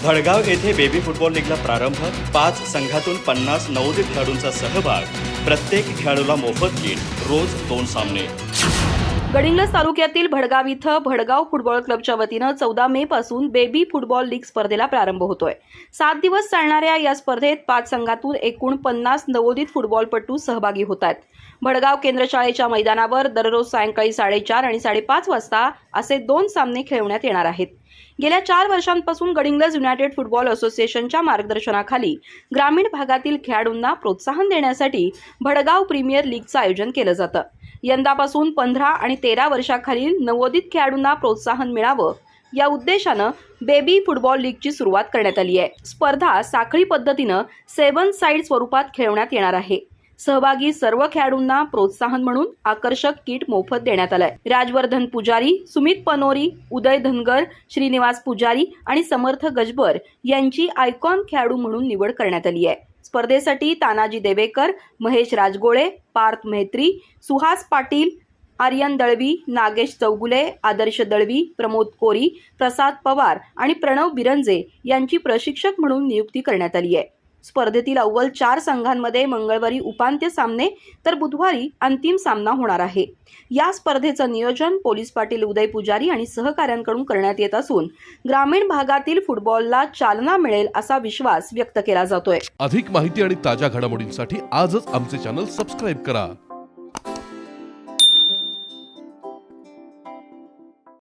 भडगाव येथे baby football लीगला प्रारंभ, 5 संघातून 50 नवोदित खेळाडूंचा सहभाग, प्रत्येक खेळाडूला मोफत किट, रोज 2 सामने। गडिंग्लज तालुक्यातील भडगाव इथं भडगाव फुटबॉल क्लबच्या वतीनं 14 मे पासून बेबी फुटबॉल लीग स्पर्धेला प्रारंभ होतोय। 7 दिवस चालणाऱ्या या स्पर्धेत 5 संघातून एकूण 50 नवोदित फुटबॉलपटू सहभागी होत आहेत। भडगाव केंद्र शाळेच्या मैदानावर दररोज सायंकाळी 4:30 आणि 5:30 वाजता असे 2 सामने खेळवण्यात येणार आहेत। गेल्या 4 वर्षांपासून गडिंग्लज युनायटेड फुटबॉल असोसिएशनच्या मार्गदर्शनाखाली ग्रामीण भागातील खेळाडूंना प्रोत्साहन देण्यासाठी भडगाव प्रीमियर लीगचं आयोजन केलं जातं। यंदापासून 15 आणि 13 वर्षाखालील नवोदित खेळाडूंना प्रोत्साहन मिळावं या उद्देशानं बेबी फुटबॉल लीगची सुरुवात करण्यात आली आहे। स्पर्धा साखळी पद्धतीनं 7 साइड स्वरूपात खेळवण्यात येणार आहे। सहभागी सर्व खेळाडूंना प्रोत्साहन म्हणून आकर्षक किट मोफत देण्यात आलंय। राजवर्धन पुजारी, सुमित पनोरी, उदय धनगर, श्रीनिवास पुजारी आणि समर्थ गजबर यांची आयकॉन खेळाडू म्हणून निवड करण्यात आली आहे। स्पर्धेसाठी तानाजी देवेकर, महेश राजगोळे, पार्थ मेहत्री, सुहास पाटील, आर्यन दळवी, नागेश चौगुले, आदर्श दळवी, प्रमोद कोरी, प्रसाद पवार आणि प्रणव बिरंजे यांची प्रशिक्षक म्हणून नियुक्ती करण्यात आली आहे। स्पर्धेतील अव्वल 4 संघांमध्ये मंगळवारी उपांत्य सामने तर बुधवारी अंतिम सामना होणार आहे। या स्पर्धेचं नियोजन पोलीस पाटील उदय पुजारी आणि सहकाऱ्यांकडून करण्यात येत असून ग्रामीण भागातील फुटबॉलला चालना मिळेल असा विश्वास व्यक्त केला जातोय। अधिक माहिती आणि ताज्या घडामोडींसाठी आजच आमचे चॅनल सबस्क्राइब करा।